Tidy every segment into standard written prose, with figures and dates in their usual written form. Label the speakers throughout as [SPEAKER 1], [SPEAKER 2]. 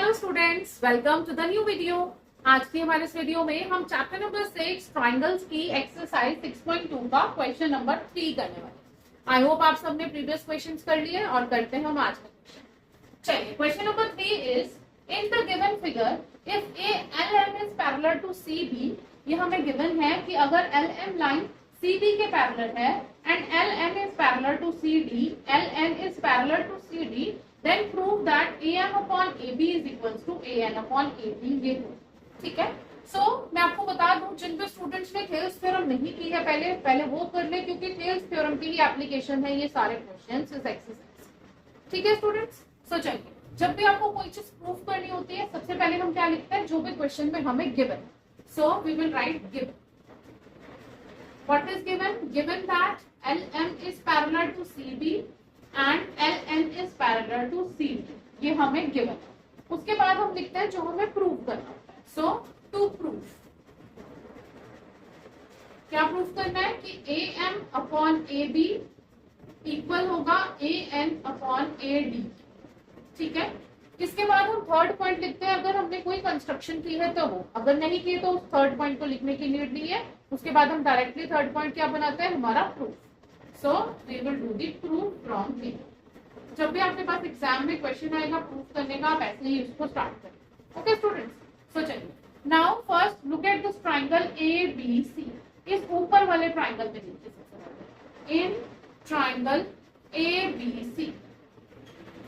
[SPEAKER 1] Hello students, welcome to the new video. आज की हमारे इस वीडियो में हम चैप्टर नंबर 6 ट्राइंगल्स की एक्सरसाइज 6.2 का क्वेश्चन नंबर 3 करने वाले। आई होप आप सबने प्रीवियस क्वेश्चंस कर लिए और करते हैं हम आज का क्वेश्चन। चलिए, question number 3 is in the given figure if a L M is parallel to C B. ये हमें गिवन है कि अगर L M line C B के पैरेलल है and L N is parallel to C D, L N is parallel to C D, then prove that am upon ab is equals to an upon ab। ये हो, ठीक है। सो मैं आपको बता दूं, जिन भी स्टूडेंट्स ने थेल्स थ्योरम नहीं की है पहले वो कर ले, क्योंकि थेल्स थ्योरम की ही एप्लीकेशन है ये सारे क्वेश्चंस इस एक्सरसाइज। ठीक है स्टूडेंट्स। सो चलिए, जब भी आपको कोई चीज प्रूफ करनी होती है सबसे पहले हम क्या लिखते हैं, जो भी क्वेश्चन में हमें given. So we will write given. What is given? Given that L M is parallel to C B and L N is parallel to C D. ये हमें गिवन है। उसके बाद हम लिखते हैं जो हमें प्रूव करना होता है। सो टू प्रूव, क्या प्रूव करना है कि A M upon A B equal होगा A N upon A D. ठीक है। इसके बाद हम थर्ड पॉइंट लिखते हैं, अगर हमने कोई कंस्ट्रक्शन की है तो वो, अगर नहीं की तो उस थर्ड पॉइंट को लिखने की नीड नहीं है। उसके बाद हम डायरेक्टली थर्ड पॉइंट क्या बनाते हैं, हमारा proof. So we will do the proof from here। जब भी आपके पास एग्जाम में क्वेश्चन आएगा प्रूफ करने का, आप ऐसे ही उसको स्टार्ट करें। Okay students. सो चलिए, now first look at this triangle A B C. इस ऊपर वाले ट्राइंगल में देखिए सबसे पहले, इन ट्राइंगल ए बी सी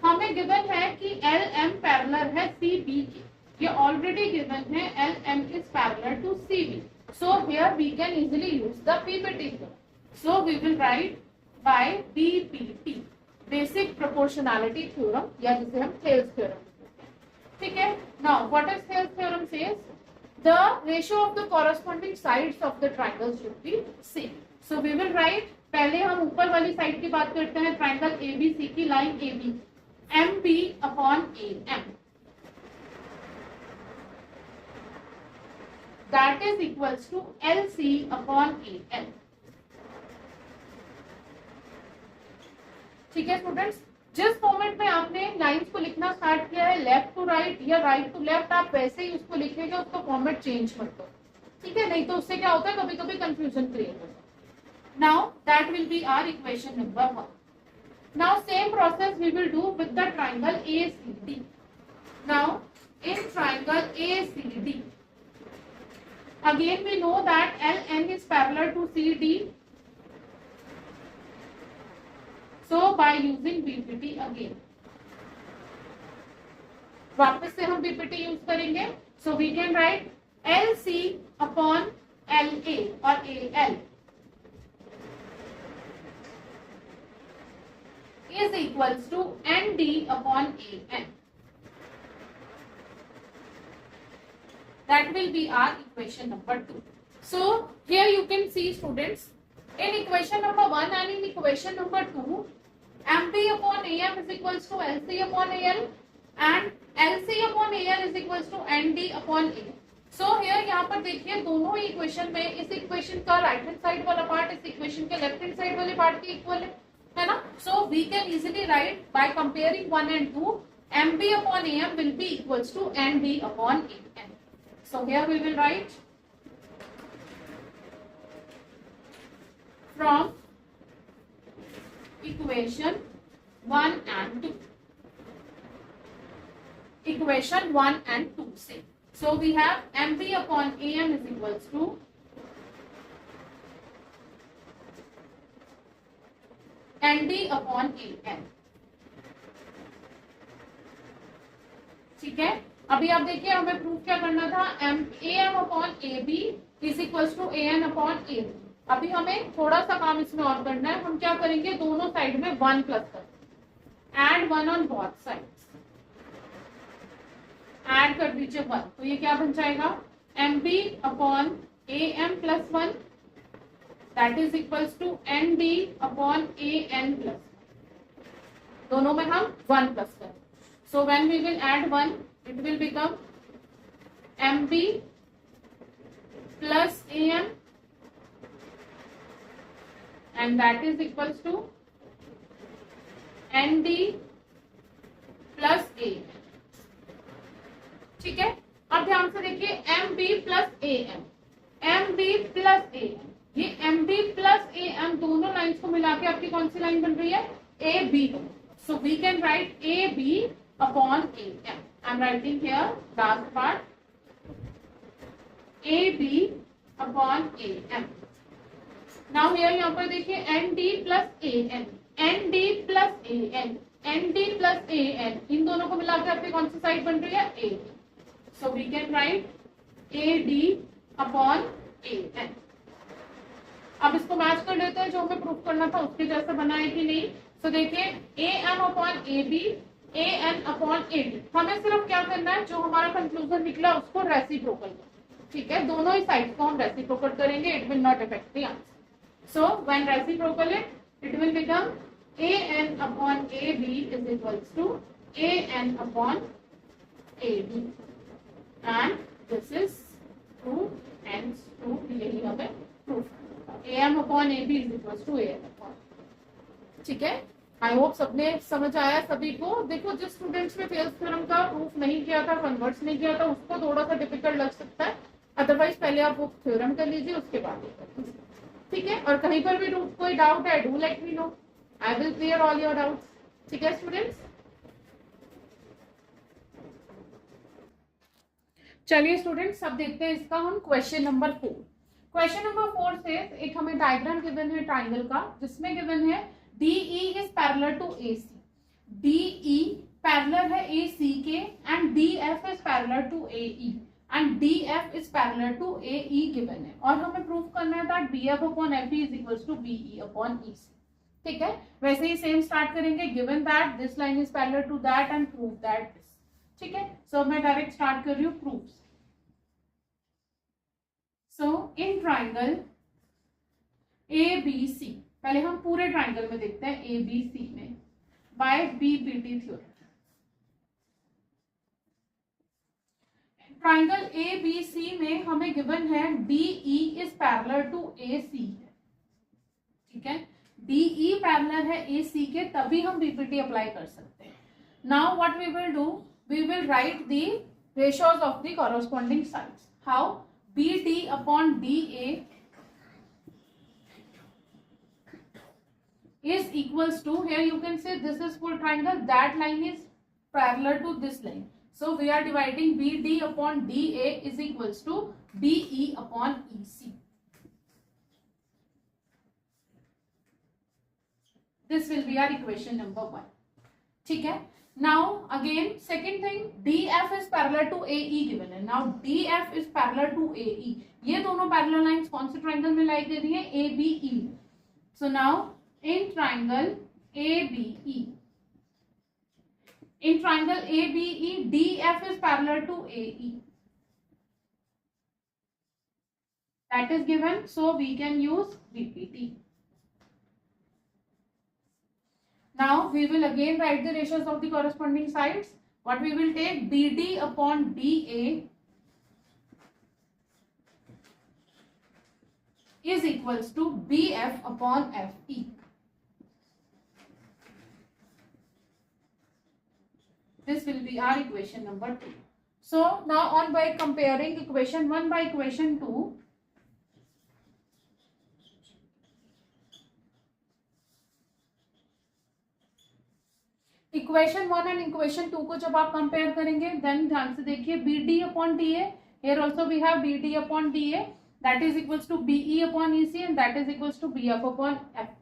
[SPEAKER 1] हमें गिवन है कि एल एम पैरेलल है सी बी की। ये ऑलरेडी गिवन है L M is parallel to C B. So here we can easily use the PPT. So we will write by BPT, Basic Proportionality Theorem, या जिसे हम Thales Theorem कहते हैं। ठीक है। Now what is Thales Theorem says? The ratio of the corresponding sides of the triangle should be same. So we will write, पहले हम ऊपर वाली साइड की बात करते हैं, ट्राइंगल ABC की line AB, MB upon AM, that is equals to LC upon AL। ठीक है स्टूडेंट्स। जिस फॉर्मेट में आपने लाइंस को लिखना स्टार्ट किया है, लेफ्ट टू राइट या राइट टू लेफ्ट, आप वैसे ही उसको लिखेंगे, उसका फॉर्मेट चेंज मत करो। ठीक है, नहीं तो उससे क्या होता है, कभी कभी कंफ्यूजन क्रिएट होता है। Now that will be our equation number 1। Now same process we will do with the triangle A C D. Now in triangle A C D again we know that L N is parallel to C D. So by using BPT again, वापस से हम BPT use करेंगे। So we can write LC upon LA और AL is equals to ND upon AN। That will be our equation number 2। So here you can see students, in equation number 1 and in equation number 2, MB upon AM is equals to LC upon AL and LC upon AL is equals to ND upon AL। So here यहाँ पर देखिए, दोनों ही equation में इस equation का right hand side वाला part इस equation के लेफ्ट हैंड साइड वाले पार्ट के इक्वल है ना। So we can easily write by comparing 1 and 2, MB upon AM will be equals to ND upon AN। So here we will write from equation 1 and 2, equation 1 and 2 से। So we have MB upon AM is equals to ND upon AN। ठीक है। अभी आप देखिए, हमें proof क्या करना था, AM upon AB is equals to AN upon AB। अभी हमें थोड़ा सा काम इसमें और करना है। हम क्या करेंगे, दोनों साइड में 1 प्लस कर, add 1 on both sides, add कर दीजिए 1। तो ये क्या बन जाएगा, MB अपॉन AM plus 1 that is equals to ND अपॉन AN प्लस 1। दोनों में हम 1 प्लस करें। So when we will add 1 it will become MB plus AM and that is equals to ND plus A। ध्यान से देखिए M B plus A M, M B plus A M, ये M B plus A M दोनों lines को मिला के आपकी कौन सी लाइन बन रही है, A B. So we can write A B upon A M. I am writing here last part, A B upon A M. Now here यहाँ पर देखिए N D plus A N, N D plus A N, N D plus A N, इन दोनों को मिलाकर आपकी कौन सी side बन रही है, A. So we can write A D upon A N. अब इसको मैच कर लेते हैं, जो हमें प्रूफ करना था उसके जैसा बना है कि नहीं। सो देखिए A M upon A B, A N upon A D, हमें सिर्फ क्या करना है, जो हमारा कंक्लूजन निकला उसको रेसिप्रोकल करना, ठीक है। दोनों ही साइड को हम रेसिप्रोकल करेंगे, it will not affect the answer. So when reciprocal it will become A N upon A B is equals to A N upon A D, and this is true, hence true, यही हमें proof A M upon A B is equals to A N upon, ठीक है। I hope सबने समझ आया सभी को। देखो जिस स्टूडेंट्स ने थेल्स थ्योरम का प्रूफ नहीं किया था, कन्वर्ट्स नहीं किया था, उसको थोड़ा सा डिफिकल्ट लग सकता है, अदरवाइज पहले आप वो थ्योरम कर लीजिए, उसके बाद ये कर लीजिए, ठीक है। और कहीं पर भी कोई डाउट है, do let me know, I will clear all your doubts, ठीक है स्टूडेंट्स। चलिए स्टूडेंट्स अब देखते हैं इसका हम क्वेश्चन नंबर 4। क्वेश्चन नंबर 4 से एक हमें डायग्राम गिवन है ट्राइंगल का, जिसमें गिवन है DE is parallel to AC, DE parallel है AC के, and DF is parallel to AE, and DF is parallel to AE given है, और हमें प्रूफ करना है that BF upon FE is equals to BE upon EC, ठीक है। वैसे ही सेम स्टार्ट करेंगे, given that this line is parallel to that and prove that this, ठीक है। सो मैं डायरेक्ट स्टार्ट कर रही हूँ प्रूफ से। सो इन ट्राइंगल ABC, पहले हम पूरे ट्राइंगल में देखते हैं ABC में, by BPT theorem. Triangle ABC में हमें गिवन है DE is parallel to AC, ठीक है। DE पैरेलल है AC के, तभी हम BPT अप्लाई कर सकते हैं। Now what we will do, we will write the ratios of the corresponding sides. How, BD अपॉन DA is equals to, here you can say this is full triangle, that line is parallel to this line, so we are dividing BD upon DA is equals to BE upon EC. This will be our equation number 1, ठीक है। Now again second thing, DF is parallel to AE given है। Now DF is parallel to AE, ये दोनों parallel lines कौन से triangle में लाई गई है, ABE। So now in triangle ABE, in triangle ABE, DF is parallel to AE, that is given, so we can use BPT. Now we will again write the ratios of the corresponding sides. What we will take, BD upon DA is equals to BF upon FE. This will be our equation number 2. So now on by comparing equation 1 by equation 2, equation 1 and equation 2 को जब आप compare करेंगे, then ध्यान से देखिए BD अपॉन DA, here also we have BD upon DA, that is equals to BE upon EC and that is equals to BF upon FE.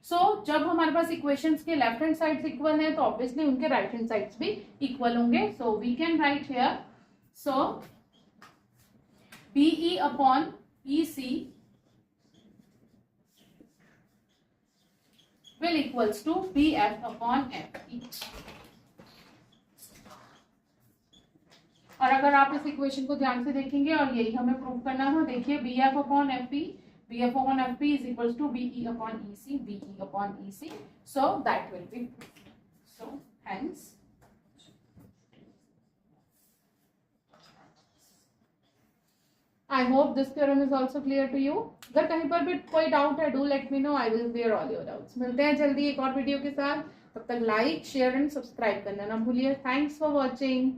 [SPEAKER 1] So जब हमारे पास इक्वेशंस के लेफ्ट हैंड साइड्स इक्वल हैं, तो ऑब्वियसली उनके right hand sides भी equal होंगे। So we can write here, so BE अपॉन EC will equals to BF upon FE. और अगर आप इस इक्वेशन को ध्यान से देखेंगे, और यही हमें प्रूव करना है, देखिए BF upon FE, BF upon FE is equals to BE upon EC, BE upon EC, so that will be proved. So hence I hope this theorem is also clear to you. अगर कहीं पर भी कोई doubt है, do let me know, I will clear all your doubts. मिलते हैं जल्दी एक और वीडियो के साथ, तब तक लाइक शेयर एंड सब्सक्राइब करना ना भूलिए। Thanks for watching.